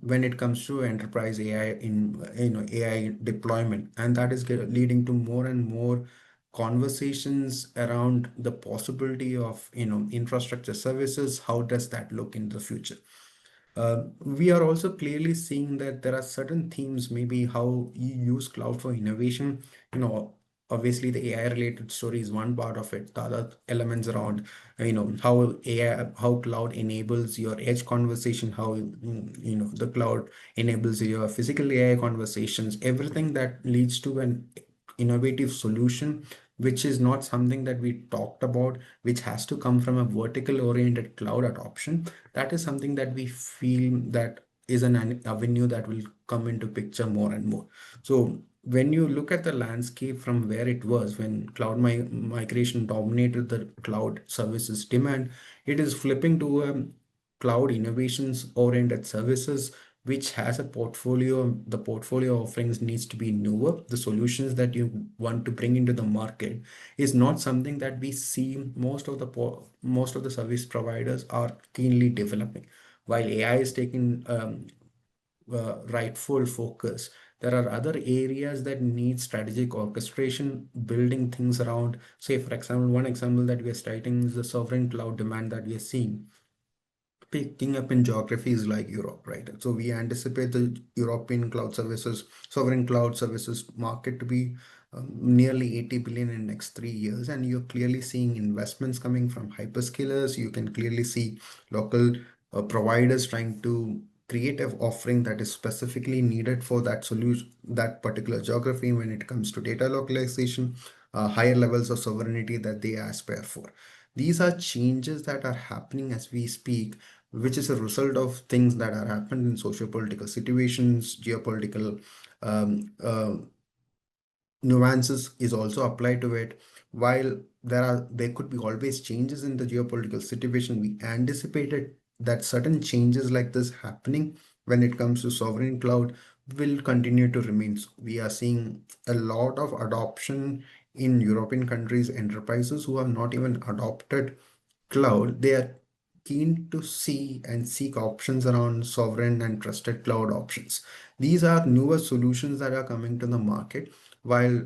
when it comes to enterprise AI in AI deployment. And that is leading to more and more conversations around the possibility of infrastructure services. How does that look in the future? We are also clearly seeing that there are certain themes, maybe how you use cloud for innovation. Obviously the AI related story is one part of it. The other elements around, how AI, how cloud enables your edge conversation, how, the cloud enables your physical AI conversations, everything that leads to an innovative solution, which is not something that we talked about, which has to come from a vertical oriented cloud adoption. That is something that we feel that is an avenue that will come into picture more and more. So when you look at the landscape from where it was when cloud migration dominated the cloud services demand, it is flipping to a cloud innovations oriented services, which has a portfolio. The portfolio offerings needs to be newer. The solutions that you want to bring into the market is not something that we see most of the service providers are keenly developing. While AI is taking rightful focus, there are other areas that need strategic orchestration, building things around. Say, for example, one example that we are citing is the sovereign cloud demand that we are seeing picking up in geographies like Europe, right? So we anticipate the European cloud services, sovereign cloud services market to be nearly 80 billion in next 3 years. And you're clearly seeing investments coming from hyperscalers. You can clearly see local providers trying to create an offering that is specifically needed for that solution, that particular geography when it comes to data localization, higher levels of sovereignty that they aspire for. These are changes that are happening as we speak, which is a result of things that are happened in socio-political situations, geopolitical nuances is also applied to it. While there could be always changes in the geopolitical situation, we anticipated that certain changes like this happening when it comes to sovereign cloud will continue to remain. So we are seeing a lot of adoption in European countries, enterprises who have not even adopted cloud. They are keen to see and seek options around sovereign and trusted cloud options. These are newer solutions that are coming to the market. While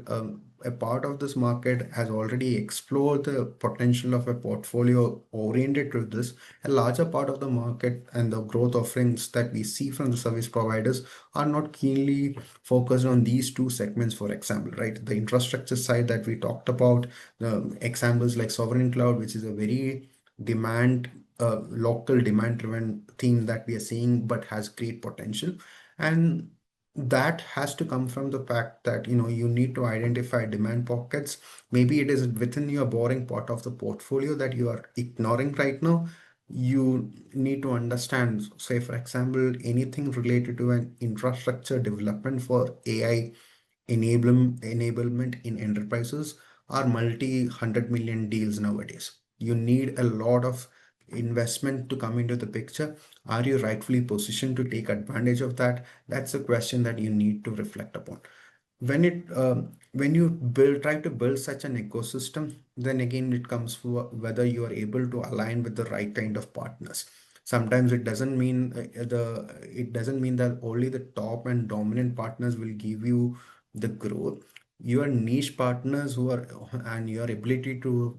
a part of this market has already explored the potential of a portfolio oriented to this, a larger part of the market and the growth offerings that we see from the service providers are not keenly focused on these two segments. For example, right, the infrastructure side that we talked about, the examples like sovereign cloud, which is a very demand local demand driven theme that we are seeing but has great potential. And that has to come from the fact that you need to identify demand pockets. Maybe it is within your boring part of the portfolio that you are ignoring right now. You need to understand, say for example, anything related to an infrastructure development for AI enablement in enterprises are multi-hundred million deals nowadays. You need a lot of investment to come into the picture. Are you rightfully positioned to take advantage of that? That's a question that you need to reflect upon. When you try to build such an ecosystem, then again it comes for whether you are able to align with the right kind of partners. Sometimes it doesn't mean that only the top and dominant partners will give you the growth. Your niche partners who are and your ability to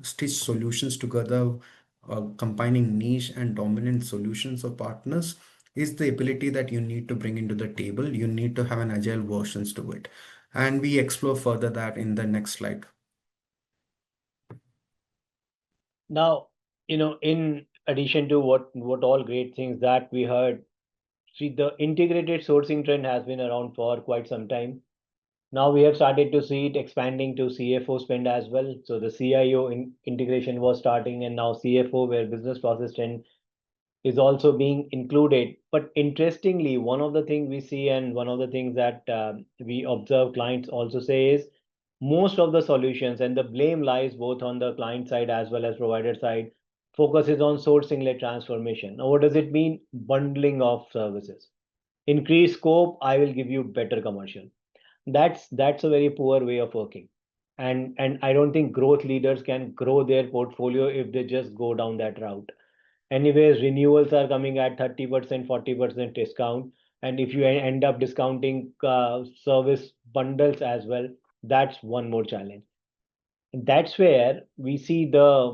stitch solutions together, combining niche and dominant solutions of partners, is the ability that you need to bring into the table. You need to have an agile versions to it. And we explore further that in the next slide. Now, in addition to what all great things that we heard, see, the integrated sourcing trend has been around for quite some time. Now we have started to see it expanding to CFO spend as well. So the CIO integration was starting, and now CFO, where business process trend is also being included. But interestingly, one of the things we see and one of the things that we observe clients also say is most of the solutions, and the blame lies both on the client side as well as provider side, focuses on sourcing-led transformation. Now, what does it mean? Bundling of services. Increase scope, I will give you better commercial. That's a very poor way of working. And I don't think growth leaders can grow their portfolio if they just go down that route. Anyways, renewals are coming at 30%, 40% discount. And if you end up discounting service bundles as well, that's one more challenge. And that's where we see uh,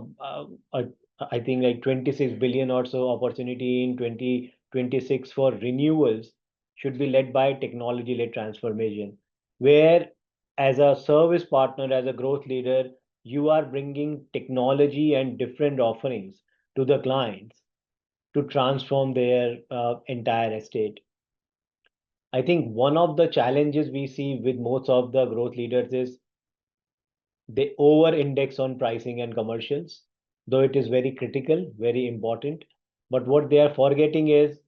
I think like 26 billion or so opportunity in 2026 for renewals should be led by technology-led transformation, where as a service partner, as a growth leader, you are bringing technology and different offerings to the clients to transform their entire estate. I think one of the challenges we see with most of the growth leaders is they over index on pricing and commercials, though it is very critical, very important. But what they are forgetting is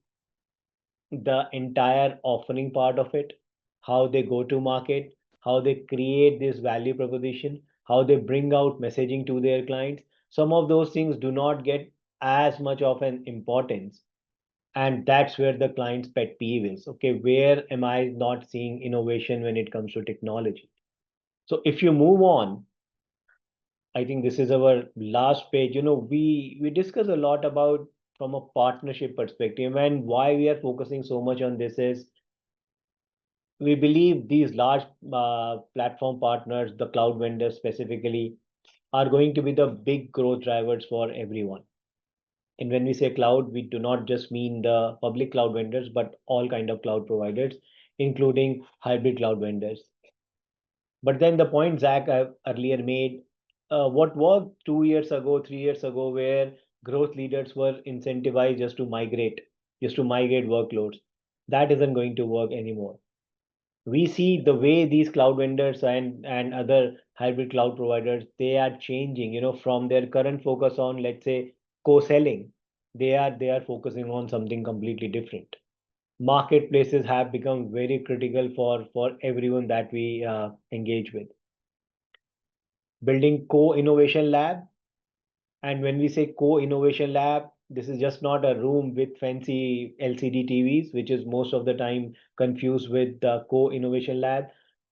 the entire offering part of it, how they go to market, how they create this value proposition, how they bring out messaging to their clients. Some of those things do not get as much of an importance, and that's where the client's pet peeve is. Okay, where am I not seeing innovation when it comes to technology? So if you move on, I think this is our last page. We discuss a lot about from a partnership perspective, and why we are focusing so much on this is we believe these large platform partners, the cloud vendors specifically, are going to be the big growth drivers for everyone. And when we say cloud, we do not just mean the public cloud vendors, but all kind of cloud providers, including hybrid cloud vendors. But then the point Zach earlier made, what worked 2 years ago, 3 years ago, where growth leaders were incentivized just to migrate workloads, that isn't going to work anymore. We see the way these cloud vendors and other hybrid cloud providers, they are changing, from their current focus on, let's say, co-selling, they are focusing on something completely different. Marketplaces have become very critical for everyone that we engage with. Building co-innovation lab, and when we say co-innovation lab, this is just not a room with fancy LCD TVs, which is most of the time confused with the co-innovation lab,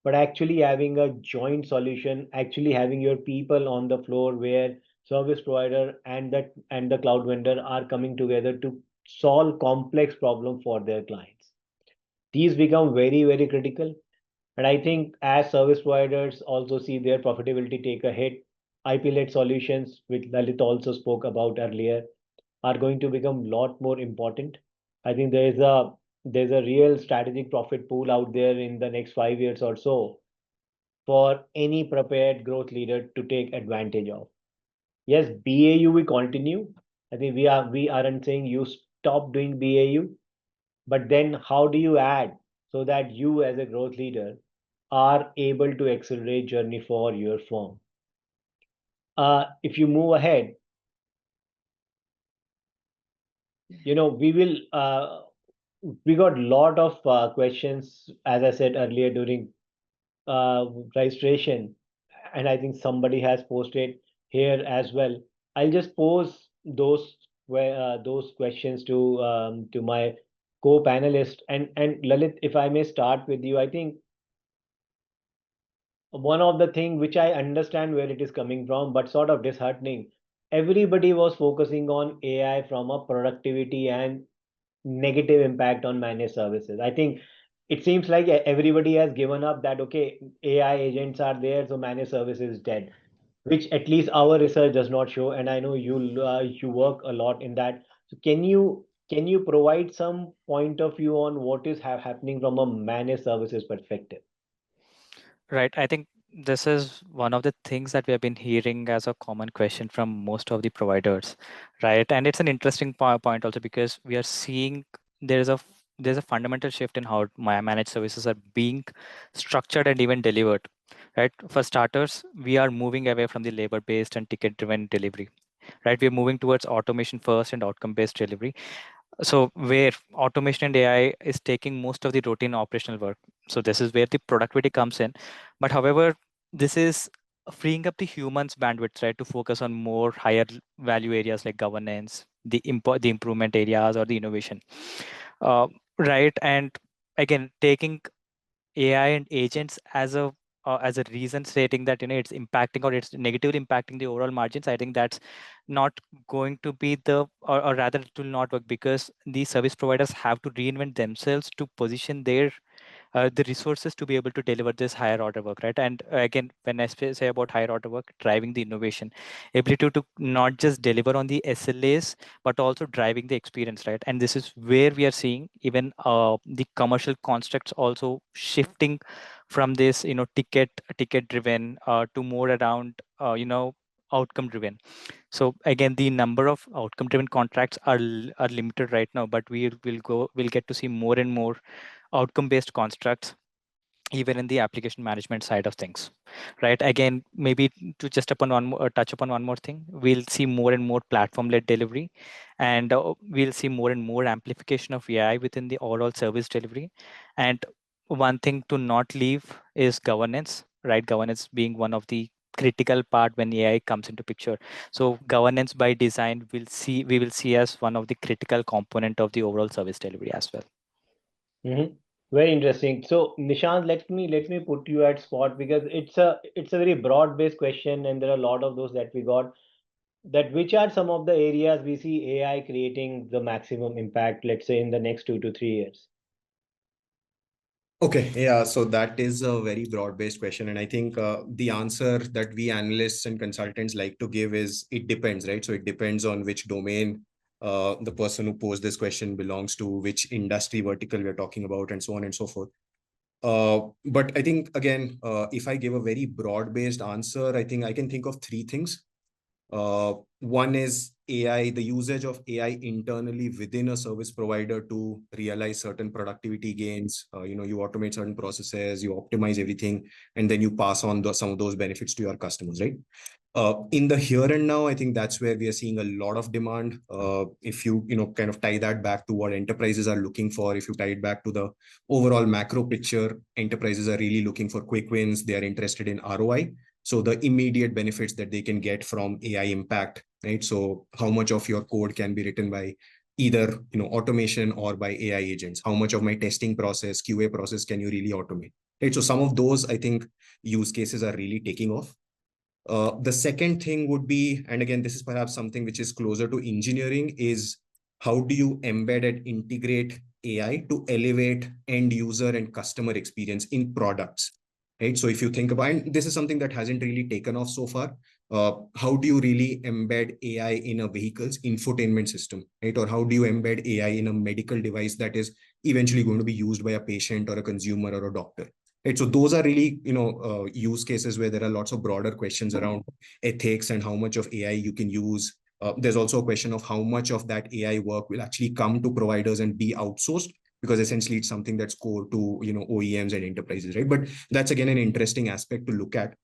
but actually having a joint solution, actually having your people on the floor where service provider and the cloud vendor are coming together to solve complex problem for their clients. These become very, very critical. And I think as service providers also see their profitability take a hit, IP-led solutions, which Lalit also spoke about earlier, are going to become a lot more important. I think there's a real strategic profit pool out there in the next 5 years or so for any prepared growth leader to take advantage of. Yes, BAU we continue. I think we aren't saying you stop doing BAU, but then how do you add so that you as a growth leader are able to accelerate journey for your firm? If you move ahead, we got a lot of questions, as I said earlier, during registration, and I think somebody has posted here as well. I'll just pose those questions to my co-panelist, and Lalit, if I may start with you. I think one of the thing which I understand where it is coming from, but sort of disheartening. Everybody was focusing on AI from a productivity and negative impact on managed services. I think it seems like everybody has given up that okay, AI agents are there, so managed services is dead, which at least our research does not show. And I know you work a lot in that. So can you provide some point of view on what is happening from a managed services perspective? Right. I think this is one of the things that we have been hearing as a common question from most of the providers, right? And it's an interesting point also because we are seeing there's a fundamental shift in how my managed services are being structured and even delivered, right? For starters, we are moving away from the labor-based and ticket-driven delivery, right? We're moving towards automation first and outcome-based delivery, so where automation and AI is taking most of the routine operational work. So this is where the productivity comes in. But however, this is freeing up the humans bandwidth, right, to focus on more higher value areas like governance, the improvement areas or the innovation, uh, right? And again, taking AI and agents as a reason stating that it's impacting or it's negatively impacting the overall margins. I think that's not going to be or rather it will not work because the service providers have to reinvent themselves to position the resources to be able to deliver this higher order work, right? And again, when I say about higher order work, driving the innovation, ability to not just deliver on the SLAs, but also driving the experience, right? And this is where we are seeing even the commercial constructs also shifting from this, ticket driven to more around, outcome driven. So again, the number of outcome driven contracts are limited right now, but we'll get to see more and more outcome based constructs even in the application management side of things, right? Again, maybe to just touch upon one more thing, we'll see more and more platform led delivery, and we'll see more and more amplification of AI within the overall service delivery. And one thing to not leave is governance, right? Governance being one of the critical part when AI comes into picture. So governance by design we will see as one of the critical component of the overall service delivery as well. Mm-hmm. Very interesting. So, Nishant, let me put you at spot because it's a very broad-based question, and there are a lot of those that we got. That which are some of the areas we see AI creating the maximum impact, let's say in the next 2 to 3 years? Okay, yeah, so that is a very broad-based question, and I think the answer that we analysts and consultants like to give is it depends, right? So it depends on which domain the person who posed this question belongs to, which industry vertical we're talking about, and so on and so forth. But I think again, if I give a very broad-based answer, I think I can think of three things. One is AI, the usage of AI internally within a service provider to realize certain productivity gains. You automate certain processes, you optimize everything, and then you pass on some of those benefits to your customers, right? In the here and now, I think that's where we are seeing a lot of demand. If you kind of tie that back to what enterprises are looking for, if you tie it back to the overall macro picture, enterprises are really looking for quick wins. They are interested in ROI. So the immediate benefits that they can get from AI impact, right? So how much of your code can be written by either automation or by AI agents? How much of my testing process, QA process can you really automate? Right. So some of those, I think, use cases are really taking off. The second thing would be, and again, this is perhaps something which is closer to engineering, is how do you embed and integrate AI to elevate end user and customer experience in products, right? So if you think about, and this is something that hasn't really taken off so far, how do you really embed AI in a vehicle's infotainment system, right? Or how do you embed AI in a medical device that is eventually going to be used by a patient or a consumer or a doctor? Right. So those are really, use cases where there are lots of broader questions around ethics and how much of AI you can use. There's also a question of how much of that AI work will actually come to providers and be outsourced, because essentially it's something that's core to, OEMs and enterprises, right? But that's again an interesting aspect to look at.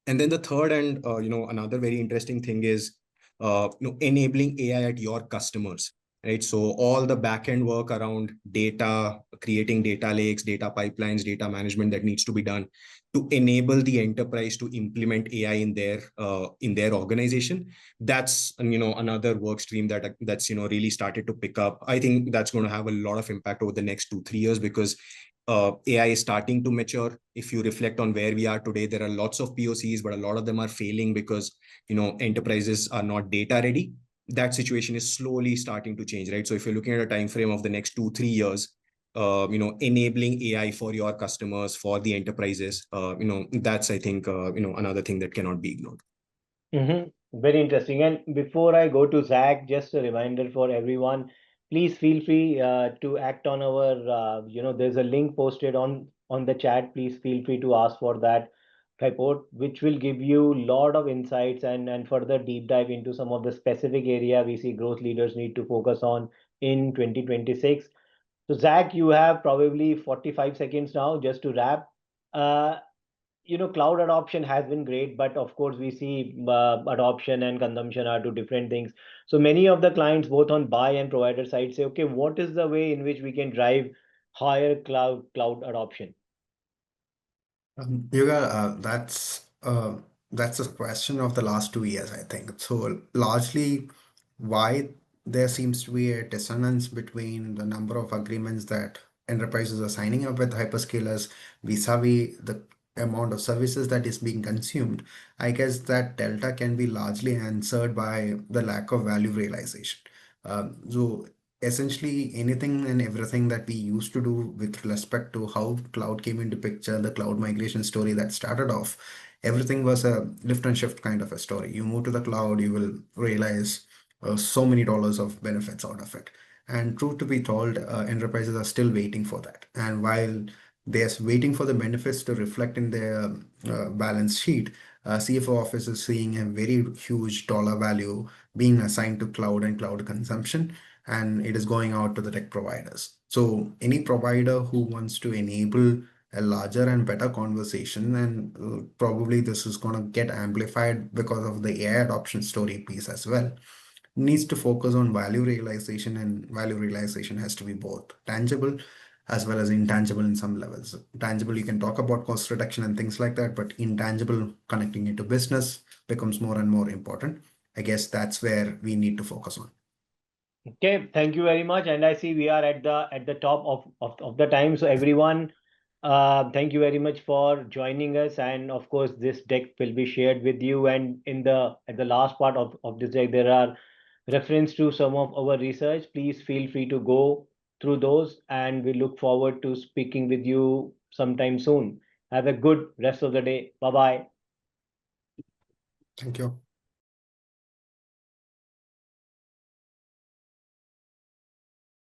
And then the third and, another very interesting thing is, enabling AI at your customers. right? So all the backend work around data, creating data lakes, data pipelines, data management that needs to be done to enable the enterprise to implement AI in their organization. That's another work stream that's really started to pick up. I think that's going to have a lot of impact over the next 2-3 years, because AI is starting to mature. If you reflect on where we are today, there are lots of POCs, but a lot of them are failing because enterprises are not data ready. That situation is slowly starting to change, right? So if you're looking at a time frame of the next 2-3 years, enabling AI for your customers, for the enterprises, that's, I think, another thing that cannot be ignored. Very interesting. And before I go to Zach, just a reminder for everyone, please feel free to act on our, there's a link posted on the chat. Please feel free to ask for that report, which will give you a lot of insights and further deep dive into some of the specific area we see growth leaders need to focus on in 2026. So Zach, you have probably 45 seconds now just to wrap. Uh, cloud adoption has been great, but of course we see adoption and consumption are two different things. So many of the clients both on buy and provider side say, okay, what is the way in which we can drive higher cloud adoption? Yoga, that's a question of the last 2 years, I think. So largely, why there seems to be a dissonance between the number of agreements that enterprises are signing up with hyperscalers vis-a-vis the amount of services that is being consumed. I guess that delta can be largely answered by the lack of value realization. So essentially anything and everything that we used to do with respect to how cloud came into picture, the cloud migration story that started off, everything was a lift and shift kind of a story. You move to the cloud, you will realize so many dollars of benefits out of it. And truth to be told, enterprises are still waiting for that. And while they're waiting for the benefits to reflect in their balance sheet, CFO office is seeing a very huge dollar value being assigned to cloud and cloud consumption, and it is going out to the tech providers. So any provider who wants to enable a larger and better conversation, and probably this is going to get amplified because of the AI adoption story piece as well, needs to focus on value realization, and value realization has to be both tangible as well as intangible in some levels. Tangible, you can talk about cost reduction and things like that, but intangible, connecting it to business, becomes more and more important. I guess that's where we need to focus on. Okay, thank you very much. And I see we are at the top of the time. So everyone, thank you very much for joining us. And of course, this deck will be shared with you. And in the at the last part of this deck, there are reference to some of our research. Please feel free to go through those, and we look forward to speaking with you sometime soon. Have a good rest of the day. Bye bye. Thank you.